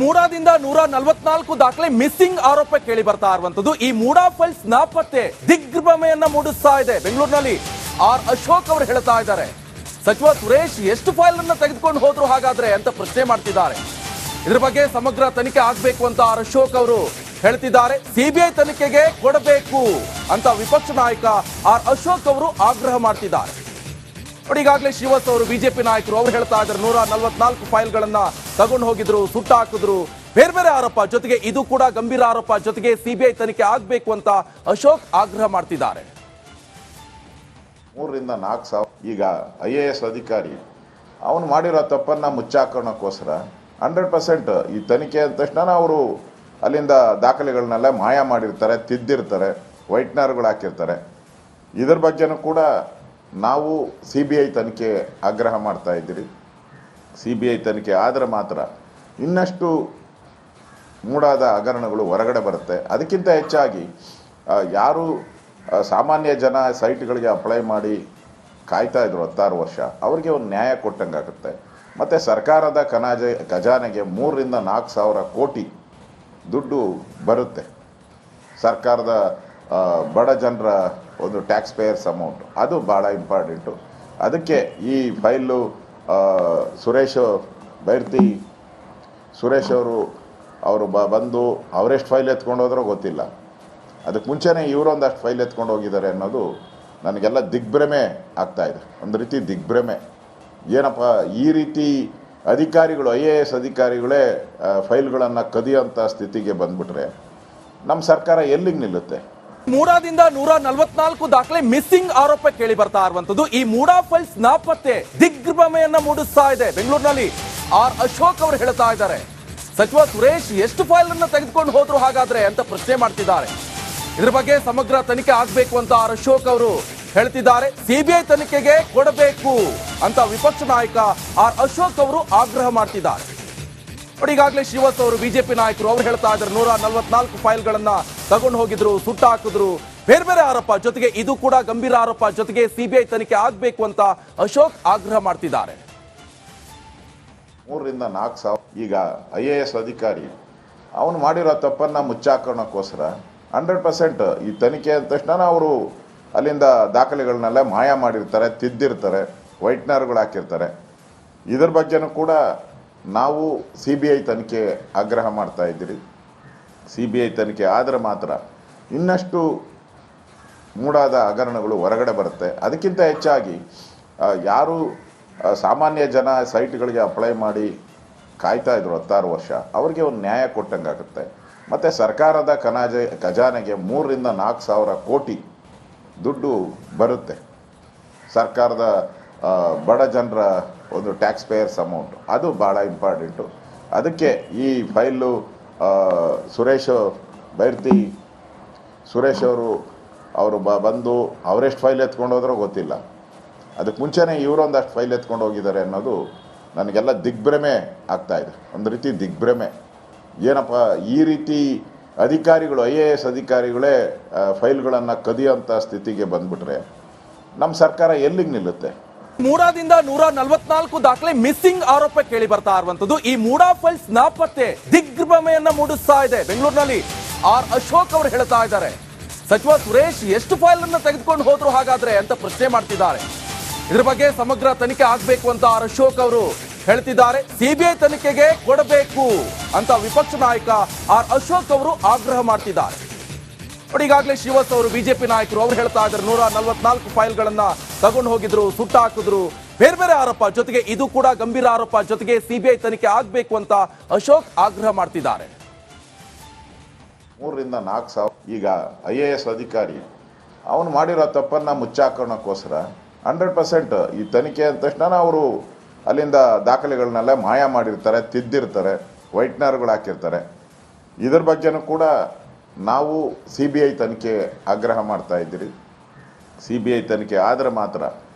ಮೂಡಾದಿಂದ 144 ದಾಖಲೆ ಮಿಸ್ಸಿಂಗ್ ಆರೋಪ ಕೇಳಿ ಬರ್ತಾ ಇರುವಂತದ್ದು. ಈ ಮೂಡಾ ಫೈಲ್ಸ್ ನಾಪತ್ತೆ ದಿಗ್ಭ್ರಮೆಯನ್ನ ಮೂಡಿಸ್ತಾ ಇದೆ. ಬೆಂಗಳೂರಿನಲ್ಲಿ ಆರ್ ಅಶೋಕ್ ಅವರು ಹೇಳ್ತಾ ಇದ್ದಾರೆ, ಸಚಿವ ಸುರೇಶ್ ಎಷ್ಟು ಫೈಲ್ ಅನ್ನ ತೆಗೆದುಕೊಂಡು ಹೋದ್ರು ಹಾಗಾದ್ರೆ ಅಂತ ಪ್ರಶ್ನೆ ಮಾಡ್ತಿದ್ದಾರೆ. ಇದ್ರ ಬಗ್ಗೆ ಸಮಗ್ರ ತನಿಖೆ ಆಗಬೇಕು ಅಂತ ಆರ್ ಅಶೋಕ್ ಅವರು ಹೇಳ್ತಿದ್ದಾರೆ. ಸಿಬಿಐ ತನಿಖೆಗೆ ಕೊಡಬೇಕು ಅಂತ ವಿಪಕ್ಷ ನಾಯಕ ಆರ್ ಅಶೋಕ್ ಅವರು ಆಗ್ರಹ ಮಾಡ್ತಿದ್ದಾರೆ. ನೋಡಿ, ಈಗಾಗಲೇ ಶ್ರೀವತ್ಸ ಅವರು ಬಿಜೆಪಿ ನಾಯಕರು ಅವರು ಹೇಳ್ತಾ ಇದ್ದಾರೆ 144 ಫೈಲ್ಗಳನ್ನ ತಗೊಂಡು ಹೋಗಿದ್ರು, ಸುಟ್ಟು ಹಾಕಿದ್ರು, ಬೇರೆ ಬೇರೆ ಆರೋಪ, ಜೊತೆಗೆ ಇದು ಕೂಡ ಗಂಭೀರ ಆರೋಪ, ಜೊತೆಗೆ ಸಿಬಿಐ ತನಿಖೆ ಆಗಬೇಕು ಅಂತ ಅಶೋಕ್ ಆಗ್ರಹ ಮಾಡ್ತಿದ್ದಾರೆ. 3 ರಿಂದ 4 ಸಾವಿರ ಈಗ IAS ಅಧಿಕಾರಿ ಅವನು ಮಾಡಿರೋ ತಪ್ಪನ್ನ ಮುಚ್ಚಾಕೋಣಕ್ಕೋಸ್ಕರ 100% ಈ ತನಿಖೆ ಅಂದ ತಕ್ಷಣ ಅವರು ಅಲ್ಲಿಂದ ದಾಖಲೆಗಳನ್ನೆಲ್ಲ ಮಾಯ ಮಾಡಿರ್ತಾರೆ, ತಿದ್ದಿರ್ತಾರೆ, ವೈಟ್ನರ್ಗಳು ಹಾಕಿರ್ತಾರೆ. ಇದ್ರ ಬಗ್ಗೆನೂ ಕೂಡ ನಾವು CBI ತನಿಖೆ ಆಗ್ರಹ ಮಾಡ್ತಾ ಇದ್ದೀರಿ. CBI ತನಿಖೆ ಆದರೆ ಮಾತ್ರ ಇನ್ನಷ್ಟು ಮೂಡಾದ ಹಗರಣಗಳು ಹೊರಗಡೆ ಬರುತ್ತೆ. ಅದಕ್ಕಿಂತ ಹೆಚ್ಚಾಗಿ ಯಾರು ಸಾಮಾನ್ಯ ಜನ ಸೈಟ್ಗಳಿಗೆ ಅಪ್ಲೈ ಮಾಡಿ ಕಾಯ್ತಾ ಇದ್ರು 16 ವರ್ಷ, ಅವರಿಗೆ ಒಂದು ನ್ಯಾಯ ಕೊಟ್ಟಂಗಾಗುತ್ತೆ. ಮತ್ತು ಸರ್ಕಾರದ ಖಜಾನೆಗೆ 3 ರಿಂದ 4 ಸಾವಿರ ಕೋಟಿ ದುಡ್ಡು ಬರುತ್ತೆ. ಸರ್ಕಾರದ ಬಡ ಜನರ ಒಂದು ಟ್ಯಾಕ್ಸ್ ಪೇಯರ್ಸ್ ಅಮೌಂಟ್, ಅದು ಭಾಳ ಇಂಪಾರ್ಟೆಂಟು. ಅದಕ್ಕೆ ಈ ಫೈಲು ಸುರೇಶ್ ಬೈರ್ತಿ ಸುರೇಶ್ ಅವರು ಬಂದು ಅವರೆಷ್ಟು ಫೈಲ್ ಎತ್ಕೊಂಡು ಹೋದ್ರೋ ಗೊತ್ತಿಲ್ಲ. ಅದಕ್ಕೆ ಮುಂಚೆನೇ ಇವರೊಂದಷ್ಟು ಫೈಲ್ ಎತ್ಕೊಂಡು ಹೋಗಿದ್ದಾರೆ ಅನ್ನೋದು ನನಗೆಲ್ಲ ದಿಗ್ಭ್ರಮೆ ಆಗ್ತಾಯಿದೆ. ಒಂದು ರೀತಿ ದಿಗ್ಭ್ರಮೆ. ಏನಪ್ಪ ಈ ರೀತಿ ಅಧಿಕಾರಿಗಳು IAS ಅಧಿಕಾರಿಗಳೇ ಫೈಲ್ಗಳನ್ನು ಕದಿಯೋಂಥ ಸ್ಥಿತಿಗೆ ಬಂದ್ಬಿಟ್ರೆ ನಮ್ಮ ಸರ್ಕಾರ ಎಲ್ಲಿಗೆ ನಿಲ್ಲುತ್ತೆ? ಮೂಡಾದಿಂದ 144 ದಾಖಲೆ ಮಿಸ್ಸಿಂಗ್ ಆರೋಪ ಕೇಳಿ ಬರ್ತಾ ಇರುವಂತದ್ದು. ಈ ಮೂಡಾ ಫೈಲ್ಸ್ ನಾಪತ್ತೆ ದಿಗ್ಭ್ರಮೆಯನ್ನ ಮೂಡಿಸ್ತಾ ಇದೆ. ಬೆಂಗಳೂರಿನಲ್ಲಿ ಆರ್ ಅಶೋಕ್ ಅವರು ಹೇಳ್ತಾ ಇದ್ದಾರೆ, ಸಚಿವ ಸುರೇಶ್ ಎಷ್ಟು ಫೈಲ್ ಅನ್ನ ತೆಗೆದುಕೊಂಡು ಹೋದ್ರು ಹಾಗಾದ್ರೆ ಅಂತ ಪ್ರಶ್ನೆ ಮಾಡ್ತಿದ್ದಾರೆ. ಇದ್ರ ಬಗ್ಗೆ ಸಮಗ್ರ ತನಿಖೆ ಆಗಬೇಕು ಅಂತ ಆರ್ ಅಶೋಕ್ ಅವರು ಹೇಳ್ತಿದ್ದಾರೆ. ಸಿಬಿಐ ತನಿಖೆಗೆ ಕೊಡಬೇಕು ಅಂತ ವಿಪಕ್ಷ ನಾಯಕ ಆರ್ ಅಶೋಕ್ ಅವರು ಆಗ್ರಹ ಮಾಡ್ತಿದ್ದಾರೆ. ನೋಡಿ, ಈಗಾಗಲೇ ಶ್ರೀವತ್ಸ ಅವರು ಬಿಜೆಪಿ ನಾಯಕರು ಅವರು ಹೇಳ್ತಾ ಇದ್ದಾರೆ 144 ಫೈಲ್ಗಳನ್ನ ತಗೊಂಡು ಹೋಗಿದ್ರು, ಸುಟ್ಟು ಹಾಕಿದ್ರು, ಬೇರೆ ಬೇರೆ ಆರೋಪ, ಜೊತೆಗೆ ಇದು ಕೂಡ ಗಂಭೀರ ಆರೋಪ, ಜೊತೆಗೆ ಸಿಬಿಐ ತನಿಖೆ ಆಗಬೇಕು ಅಂತ ಅಶೋಕ್ ಆಗ್ರಹ ಮಾಡ್ತಿದ್ದಾರೆ. 3 ರಿಂದ 4 ಸಾವಿರ ಈಗ IAS ಅಧಿಕಾರಿ ಅವನು ಮಾಡಿರೋ ತಪ್ಪನ್ನ ಮುಚ್ಚಾಕೋಣಕ್ಕೋಸ್ಕರ 100% ಈ ತನಿಖೆ ಅಂದ ತಕ್ಷಣ ಅವರು ಅಲ್ಲಿಂದ ದಾಖಲೆಗಳನ್ನೆಲ್ಲ ಮಾಯ ಮಾಡಿರ್ತಾರೆ, ತಿದ್ದಿರ್ತಾರೆ, ವೈಟ್ನರ್ಗಳು ಹಾಕಿರ್ತಾರೆ. ಇದ್ರ ಬಗ್ಗೆನೂ ಕೂಡ ನಾವು CBI ತನಿಖೆ ಆಗ್ರಹ ಮಾಡ್ತಾ ಇದ್ದೀರಿ. CBI ತನಿಖೆ ಆದರೆ ಮಾತ್ರ ಇನ್ನಷ್ಟು ಮೂಡಾದ ಹಗರಣಗಳು ಹೊರಗಡೆ ಬರುತ್ತೆ. ಅದಕ್ಕಿಂತ ಹೆಚ್ಚಾಗಿ ಯಾರು ಸಾಮಾನ್ಯ ಜನ ಸೈಟ್ಗಳಿಗೆ ಅಪ್ಲೈ ಮಾಡಿ ಕಾಯ್ತಾ ಇದ್ರು 16 ವರ್ಷ, ಅವರಿಗೆ ಒಂದು ನ್ಯಾಯ ಕೊಟ್ಟಂಗಾಗುತ್ತೆ. ಮತ್ತು ಸರ್ಕಾರದ ಖಜಾನೆಗೆ 3 ರಿಂದ 4 ಸಾವಿರ ಕೋಟಿ ದುಡ್ಡು ಬರುತ್ತೆ. ಸರ್ಕಾರದ ಬಡ ಜನರ ಒಂದು ಟ್ಯಾಕ್ಸ್ ಪೇಯರ್ಸ್ ಅಮೌಂಟ್, ಅದು ಭಾಳ ಇಂಪಾರ್ಟೆಂಟು. ಅದಕ್ಕೆ ಈ ಫೈಲು ಸುರೇಶ್ ಬೈರ್ತಿ ಸುರೇಶ್ ಅವರು ಬಂದು ಅವರೆಷ್ಟು ಫೈಲ್ ಎತ್ಕೊಂಡು ಹೋದ್ರೋ ಗೊತ್ತಿಲ್ಲ. ಅದಕ್ಕೆ ಮುಂಚೆನೇ ಇವರೊಂದಷ್ಟು ಫೈಲ್ ಎತ್ಕೊಂಡು ಹೋಗಿದ್ದಾರೆ ಅನ್ನೋದು ನನಗೆಲ್ಲ ದಿಗ್ಭ್ರಮೆ ಆಗ್ತಾಯಿದೆ. ಒಂದು ರೀತಿ ದಿಗ್ಭ್ರಮೆ. ಏನಪ್ಪ ಈ ರೀತಿ ಅಧಿಕಾರಿಗಳು IAS ಅಧಿಕಾರಿಗಳೇ ಫೈಲ್ಗಳನ್ನು ಕದಿಯೋಂಥ ಸ್ಥಿತಿಗೆ ಬಂದ್ಬಿಟ್ರೆ ನಮ್ಮ ಸರ್ಕಾರ ಎಲ್ಲಿಗೆ ನಿಲ್ಲುತ್ತೆ? ಮೂಡಾದಿಂದ 144 ದಾಖಲೆ ಮಿಸ್ಸಿಂಗ್ ಆರೋಪ ಕೇಳಿ ಬರ್ತಾ ಇರುವಂತದ್ದು. ಈ ಮೂಡಾ ಫೈಲ್ಸ್ ನಾಪತ್ತೆ ದಿಗ್ಭ್ರಮೆಯನ್ನ ಮೂಡಿಸ್ತಾ ಇದೆ. ಬೆಂಗಳೂರಿನಲ್ಲಿ ಆರ್ ಅಶೋಕ್ ಅವರು ಹೇಳ್ತಾ ಇದ್ದಾರೆ, ಸಚಿವ ಸುರೇಶ್ ಎಷ್ಟು ಫೈಲ್ ಅನ್ನ ತೆಗೆದುಕೊಂಡು ಹೋದ್ರು ಹಾಗಾದ್ರೆ ಅಂತ ಪ್ರಶ್ನೆ ಮಾಡ್ತಿದ್ದಾರೆ. ಇದ್ರ ಬಗ್ಗೆ ಸಮಗ್ರ ತನಿಖೆ ಆಗಬೇಕು ಅಂತ ಆರ್ ಅಶೋಕ್ ಅವರು ಹೇಳ್ತಿದ್ದಾರೆ. ಸಿಬಿಐ ತನಿಖೆಗೆ ಕೊಡಬೇಕು ಅಂತ ವಿಪಕ್ಷ ನಾಯಕ ಆರ್ ಅಶೋಕ್ ಅವರು ಆಗ್ರಹ ಮಾಡ್ತಿದ್ದಾರೆ. ನೋಡಿ, ಈಗಾಗಲೇ ಶ್ರೀವತ್ಸ ಅವರು ಬಿಜೆಪಿ ನಾಯಕರು ಅವರು ಹೇಳ್ತಾ ಇದ್ದಾರೆ 144 ಫೈಲ್ಗಳನ್ನ ತಗೊಂಡು ಹೋಗಿದ್ರು, ಸುಟ್ಟು ಹಾಕಿದ್ರು, ಬೇರೆ ಬೇರೆ ಆರೋಪ, ಜೊತೆಗೆ ಇದು ಕೂಡ ಗಂಭೀರ ಆರೋಪ, ಜೊತೆಗೆ ಸಿಬಿಐ ತನಿಖೆ ಆಗಬೇಕು ಅಂತ ಅಶೋಕ್ ಆಗ್ರಹ ಮಾಡ್ತಿದ್ದಾರೆ. 3 ರಿಂದ 4 ಸಾವಿರ ಈಗ IAS ಅಧಿಕಾರಿ ಅವನು ಮಾಡಿರೋ ತಪ್ಪನ್ನ ಮುಚ್ಚಾಕೋಣಕ್ಕೋಸ್ಕರ 100% ಈ ತನಿಖೆ ಅಂದ ತಕ್ಷಣ ಅವರು ಅಲ್ಲಿಂದ ದಾಖಲೆಗಳನ್ನೆಲ್ಲ ಮಾಯ ಮಾಡಿರ್ತಾರೆ, ತಿದ್ದಿರ್ತಾರೆ, ವೈಟ್ನರ್ಗಳು ಹಾಕಿರ್ತಾರೆ. ಇದ್ರ ಬಗ್ಗೆನೂ ಕೂಡ ನಾವು CBI ತನಿಖೆ ಆಗ್ರಹ ಮಾಡ್ತಾ ಇದ್ದೀರಿ. CBI ತನಿಖೆ ಆದರೆ ಮಾತ್ರ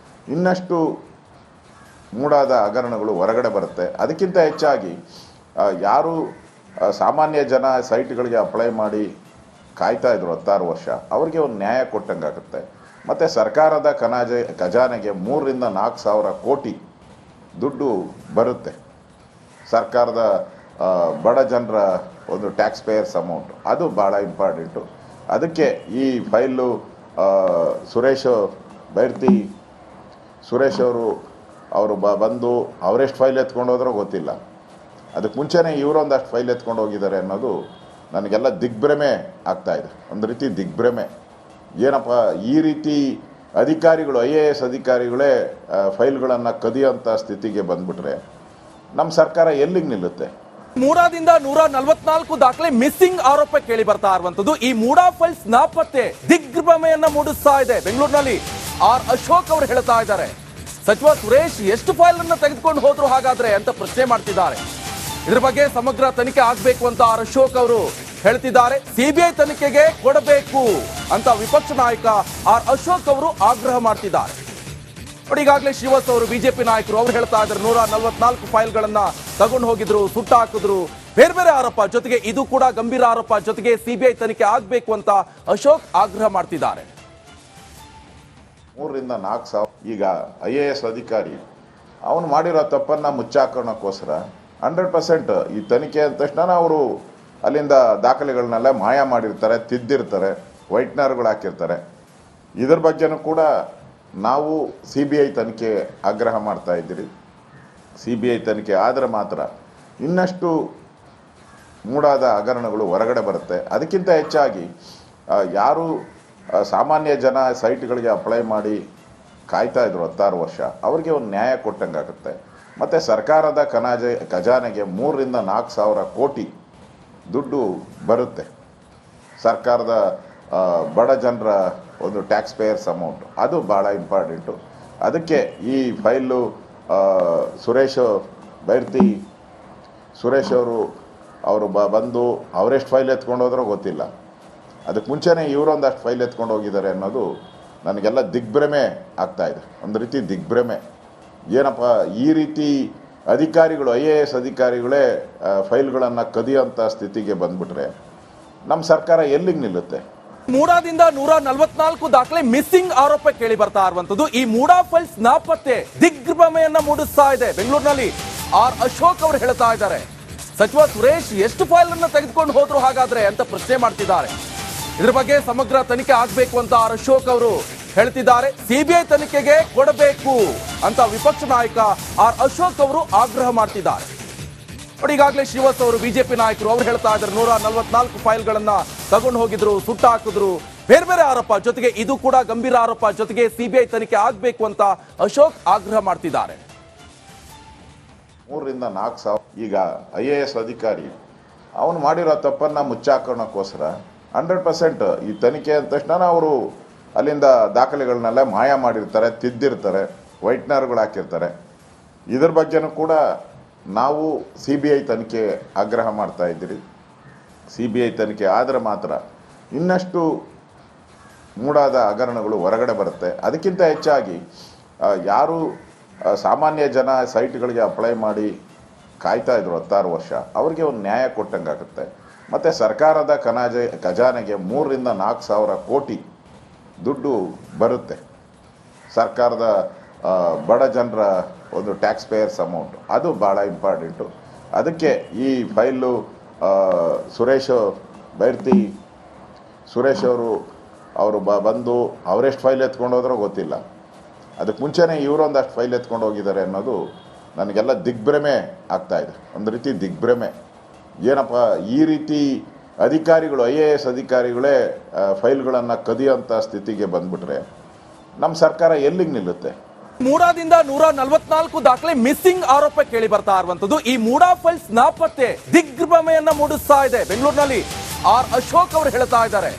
ಇನ್ನಷ್ಟು ಮೂಡಾದ ಹಗರಣಗಳು ಹೊರಗಡೆ ಬರುತ್ತೆ. ಅದಕ್ಕಿಂತ ಹೆಚ್ಚಾಗಿ ಯಾರು ಸಾಮಾನ್ಯ ಜನ ಸೈಟ್ಗಳಿಗೆ ಅಪ್ಲೈ ಮಾಡಿ ಕಾಯ್ತಾ ಇದ್ರು 16 ವರ್ಷ, ಅವರಿಗೆ ಒಂದು ನ್ಯಾಯ ಕೊಟ್ಟಂಗಾಗುತ್ತೆ. ಮತ್ತು ಸರ್ಕಾರದ ಖಜಾನೆಗೆ 3 ರಿಂದ 4 ಸಾವಿರ ಕೋಟಿ ದುಡ್ಡು ಬರುತ್ತೆ. ಸರ್ಕಾರದ ಬಡ ಜನರ ಒಂದು ಟ್ಯಾಕ್ಸ್ ಪೇಯರ್ಸ್ ಅಮೌಂಟ್ ಅದು ಭಾಳ ಇಂಪಾರ್ಟೆಂಟು. ಅದಕ್ಕೆ ಈ ಫೈಲು ಸುರೇಶ್ ಬೈರ್ತಿ ಸುರೇಶ್ ಅವರು ಬಂದು ಅವರೆಷ್ಟು ಫೈಲ್ ಎತ್ಕೊಂಡು ಹೋದ್ರೋ ಗೊತ್ತಿಲ್ಲ. ಅದಕ್ಕೆ ಮುಂಚೆನೇ ಇವರೊಂದಷ್ಟು ಫೈಲ್ ಎತ್ಕೊಂಡು ಹೋಗಿದ್ದಾರೆ ಅನ್ನೋದು ನನಗೆಲ್ಲ ದಿಗ್ಭ್ರಮೆ ಆಗ್ತಾಯಿದೆ. ಒಂದು ರೀತಿ ದಿಗ್ಭ್ರಮೆ. ಏನಪ್ಪ ಈ ರೀತಿ ಅಧಿಕಾರಿಗಳು IAS ಅಧಿಕಾರಿಗಳೇ ಫೈಲ್ಗಳನ್ನು ಕದಿಯೋಂಥ ಸ್ಥಿತಿಗೆ ಬಂದ್ಬಿಟ್ರೆ ನಮ್ಮ ಸರ್ಕಾರ ಎಲ್ಲಿಗೆ ನಿಲ್ಲುತ್ತೆ? ಮೂಡಾದಿಂದ 144 ದಾಖಲೆ ಮಿಸ್ಸಿಂಗ್ ಆರೋಪ ಕೇಳಿ ಬರ್ತಾ ಇರುವಂತದ್ದು. ಈ ಮೂಡಾ ಫೈಲ್ಸ್ ನಾಪತ್ತೆ ದಿಗ್ಭ್ರಮೆಯನ್ನ ಮೂಡಿಸ್ತಾ ಇದೆ. ಬೆಂಗಳೂರಿನಲ್ಲಿ ಅಶೋಕ್ ಅವರು ಹೇಳ್ತಾ ಇದ್ದಾರೆ, ಸಚಿವ ಸುರೇಶ್ ಎಷ್ಟು ಫೈಲ್ ಅನ್ನ ತೆಗೆದುಕೊಂಡು ಹೋದ್ರು ಹಾಗಾದ್ರೆ ಅಂತ ಪ್ರಶ್ನೆ ಮಾಡ್ತಿದ್ದಾರೆ. ಇದ್ರ ಬಗ್ಗೆ ಸಮಗ್ರ ತನಿಖೆ ಆಗಬೇಕು ಅಂತ ಅಶೋಕ್ ಅವರು ಹೇಳ್ತಿದ್ದಾರೆ. CBI ತನಿಖೆಗೆ ಕೊಡಬೇಕು ಅಂತ ವಿಪಕ್ಷ ನಾಯಕ ಅಶೋಕ್ ಅವರು ಆಗ್ರಹ ಮಾಡ್ತಿದ್ದಾರೆ. ನೋಡಿ, ಈಗಾಗಲೇ ಶ್ರೀವಾಸ್ ಅವರು ಬಿಜೆಪಿ ನಾಯಕರು ಅವ್ರು ಹೇಳ್ತಾ ಇದ್ದಾರೆ 144 ಫೈಲ್ಗಳನ್ನ ತಗೊಂಡು ಹೋಗಿದ್ರು, ಸುಟ್ಟ ಹಾಕಿದ್ರು, ಬೇರೆ ಬೇರೆ ಆರೋಪ, ಜೊತೆಗೆ ಇದು ಕೂಡ ಗಂಭೀರ ಆರೋಪ, ಜೊತೆಗೆ CBI ತನಿಖೆ ಆಗಬೇಕು ಅಂತ ಅಶೋಕ್ ಆಗ್ರಹ ಮಾಡ್ತಿದ್ದಾರೆ. 3 ರಿಂದ 4 ಸಾವಿರ ಈಗ IAS ಅಧಿಕಾರಿ ಅವನು ಮಾಡಿರೋ ತಪ್ಪನ್ನು ಮುಚ್ಚಾಕೋಣಕ್ಕೋಸ್ಕರ 100% ಈ ತನಿಖೆ ಅಂದ ತಕ್ಷಣ ಅವರು ಅಲ್ಲಿಂದ ದಾಖಲೆಗಳನ್ನೆಲ್ಲ ಮಾಯ ಮಾಡಿರ್ತಾರೆ, ತಿದ್ದಿರ್ತಾರೆ, ವೈಟ್ನರ್ಗಳು ಹಾಕಿರ್ತಾರೆ. ಇದ್ರ ಬಗ್ಗೆನೂ ಕೂಡ ನಾವು CBI ತನಿಖೆ ಆಗ್ರಹ ಮಾಡ್ತಾ ಇದ್ದೀರಿ. CBI ತನಿಖೆ ಆದರೆ ಮಾತ್ರ ಇನ್ನಷ್ಟು ಮೂಡಾದ ಹಗರಣಗಳು ಹೊರಗಡೆ ಬರುತ್ತೆ. ಅದಕ್ಕಿಂತ ಹೆಚ್ಚಾಗಿ ಯಾರು ಸಾಮಾನ್ಯ ಜನ ಸೈಟ್ಗಳಿಗೆ ಅಪ್ಲೈ ಮಾಡಿ ಕಾಯ್ತಾ ಇದ್ರು 16 ವರ್ಷ, ಅವ್ರಿಗೆ ಒಂದು ನ್ಯಾಯ ಕೊಟ್ಟಂಗಾಗುತ್ತೆ. ಮತ್ತು ಸರ್ಕಾರದ ಖಜಾನೆಗೆ 3 ರಿಂದ 4 ಸಾವಿರ ಕೋಟಿ ದುಡ್ಡು ಬರುತ್ತೆ. ಸರ್ಕಾರದ ಬಡ ಜನರ ಒಂದು ಟ್ಯಾಕ್ಸ್ ಪೇಯರ್ಸ್ ಅಮೌಂಟ್ ಅದು ಭಾಳ ಇಂಪಾರ್ಟೆಂಟು. ಅದಕ್ಕೆ ಈ ಫೈಲು ಸುರೇಶ್ ಬೈರ್ತಿ ಸುರೇಶ್ ಅವರು ಬಂದು ಅವರೆಷ್ಟು ಫೈಲ್ ಎತ್ಕೊಂಡು ಹೋದ್ರೋ ಗೊತ್ತಿಲ್ಲ. ಅದಕ್ಕೆ ಮುಂಚೆನೇ ಇವರೊಂದಷ್ಟು ಫೈಲ್ ಎತ್ಕೊಂಡು ಹೋಗಿದ್ದಾರೆ ಅನ್ನೋದು ನನಗೆಲ್ಲ ದಿಗ್ಭ್ರಮೆ ಆಗ್ತಾಯಿದೆ. ಒಂದು ರೀತಿ ದಿಗ್ಭ್ರಮೆ. ಏನಪ್ಪ ಈ ರೀತಿ ಅಧಿಕಾರಿಗಳು IAS ಅಧಿಕಾರಿಗಳೇ ಫೈಲ್ಗಳನ್ನು ಕದಿಯೋಂಥ ಸ್ಥಿತಿಗೆ ಬಂದ್ಬಿಟ್ರೆ ನಮ್ಮ ಸರ್ಕಾರ ಎಲ್ಲಿಗೆ ನಿಲ್ಲುತ್ತೆ? ಮೂಡಾದಿಂದ 144 ದಾಖಲೆ ಮಿಸ್ಸಿಂಗ್ ಆರೋಪ ಕೇಳಿ ಬರ್ತಾ ಇರುವಂತದ್ದು. ಈ ಮೂಡಾ ಫೈಲ್ಸ್ ನಾಪತ್ತೆ ದಿಗ್ಭ್ರಮೆಯನ್ನ ಮೂಡಿಸ್ತಾ ಇದೆ. ಬೆಂಗಳೂರಿನಲ್ಲಿ ಅಶೋಕ್ ಅವರು ಹೇಳ್ತಾ ಇದ್ದಾರೆ, ಸಚಿವ ಸುರೇಶ್ ಎಷ್ಟು ಫೈಲ್ ಅನ್ನ ತೆಗೆದುಕೊಂಡು ಹೋದ್ರು ಹಾಗಾದ್ರೆ ಅಂತ ಪ್ರಶ್ನೆ ಮಾಡ್ತಿದ್ದಾರೆ. ಇದ್ರ ಬಗ್ಗೆ ಸಮಗ್ರ ತನಿಖೆ ಆಗಬೇಕು ಅಂತ ಅಶೋಕ್ ಅವರು ಹೇಳ್ತಿದ್ದಾರೆ. CBI ತನಿಖೆಗೆ ಕೊಡಬೇಕು ಅಂತ ವಿಪಕ್ಷ ನಾಯಕ ಅಶೋಕ್ ಅವರು ಆಗ್ರಹ ಮಾಡ್ತಿದ್ದಾರೆ. ನೋಡಿ, ಈಗಾಗಲೇ ಶ್ರೀವಾಸ್ ಅವರು ಬಿಜೆಪಿ ನಾಯಕರು ಅವ್ರು ಹೇಳ್ತಾ ಇದ್ದಾರೆ 144 ಫೈಲ್ಗಳನ್ನ ತಗೊಂಡು ಹೋಗಿದ್ರು, ಸುಟ್ಟ ಹಾಕಿದ್ರು, ಬೇರೆ ಬೇರೆ ಆರೋಪ, ಜೊತೆಗೆ ಇದು ಕೂಡ ಗಂಭೀರ ಆರೋಪ, ಜೊತೆಗೆ CBI ತನಿಖೆ ಆಗಬೇಕು ಅಂತ ಅಶೋಕ್ ಆಗ್ರಹ ಮಾಡ್ತಿದ್ದಾರೆ. 3 ರಿಂದ 4 ಸಾವಿರ ಈಗ IAS ಅಧಿಕಾರಿ ಅವನು ಮಾಡಿರೋ ತಪ್ಪನ್ನು ಮುಚ್ಚಾಕೋಣಕ್ಕೋಸ್ಕರ 100% ಈ ತನಿಖೆ ಅಂದ ತಕ್ಷಣ ಅವರು ಅಲ್ಲಿಂದ ದಾಖಲೆಗಳನ್ನೆಲ್ಲ ಮಾಯ ಮಾಡಿರ್ತಾರೆ, ತಿದ್ದಿರ್ತಾರೆ, ವೈಟ್ನರ್ಗಳು ಹಾಕಿರ್ತಾರೆ. ಇದ್ರ ಬಗ್ಗೆನೂ ಕೂಡ ನಾವು CBI ತನಿಖೆ ಆಗ್ರಹ ಮಾಡ್ತಾ ಇದ್ದೀರಿ. CBI ತನಿಖೆ ಆದರೆ ಮಾತ್ರ ಇನ್ನಷ್ಟು ಮೂಡಾದ ಹಗರಣಗಳು ಹೊರಗಡೆ ಬರುತ್ತೆ. ಅದಕ್ಕಿಂತ ಹೆಚ್ಚಾಗಿ ಯಾರು ಸಾಮಾನ್ಯ ಜನ ಸೈಟ್ಗಳಿಗೆ ಅಪ್ಲೈ ಮಾಡಿ ಕಾಯ್ತಾ ಇದ್ರು 16 ವರ್ಷ, ಅವ್ರಿಗೆ ಒಂದು ನ್ಯಾಯ ಕೊಟ್ಟಂಗಾಗುತ್ತೆ. ಮತ್ತು ಸರ್ಕಾರದ ಖಜಾನೆಗೆ 3 ರಿಂದ 4 ಸಾವಿರ ಕೋಟಿ ದುಡ್ಡು ಬರುತ್ತೆ. ಸರ್ಕಾರದ ಬಡ ಜನರ ಒಂದು ಟ್ಯಾಕ್ಸ್ ಪೇಯರ್ಸ್ ಅಮೌಂಟ್ ಅದು ಭಾಳ ಇಂಪಾರ್ಟೆಂಟು. ಅದಕ್ಕೆ ಈ ಫೈಲು ಸುರೇಶ್ ಬೈರ್ತಿ ಸುರೇಶ್ ಅವರು ಬಂದು ಅವರೆಷ್ಟು ಫೈಲ್ ಎತ್ಕೊಂಡು ಹೋದ್ರೋ ಗೊತ್ತಿಲ್ಲ. ಅದಕ್ಕೆ ಮುಂಚೆನೇ ಇವರೊಂದಷ್ಟು ಫೈಲ್ ಎತ್ಕೊಂಡು ಹೋಗಿದ್ದಾರೆ ಅನ್ನೋದು ನನಗೆಲ್ಲ ದಿಗ್ಭ್ರಮೆ ಆಗ್ತಾಯಿದೆ. ಒಂದು ರೀತಿ ದಿಗ್ಭ್ರಮೆ. ಏನಪ್ಪ ಈ ರೀತಿ ಅಧಿಕಾರಿಗಳು IAS ಅಧಿಕಾರಿಗಳೇ ಫೈಲ್ಗಳನ್ನು ಕದಿಯೋಂಥ ಸ್ಥಿತಿಗೆ ಬಂದ್ಬಿಟ್ರೆ ನಮ್ಮ ಸರ್ಕಾರ ಎಲ್ಲಿಗೆ ನಿಲ್ಲುತ್ತೆ? ಮೂಡಾದಿಂದ 144 ದಾಖಲೆ ಮಿಸ್ಸಿಂಗ್ ಆರೋಪ ಕೇಳಿ ಬರ್ತಾ ಇರುವಂತದ್ದು. ಈ ಮೂಡಾ ಫೈಲ್ಸ್ ನಾಪತ್ತೆ ದಿಗ್ಭ್ರಮೆಯನ್ನ ಮೂಡಿಸ್ತಾ ಇದೆ. ಬೆಂಗಳೂರಿನಲ್ಲಿ ಅಶೋಕ್ ಅವರು ಹೇಳ್ತಾ ಇದ್ದಾರೆ,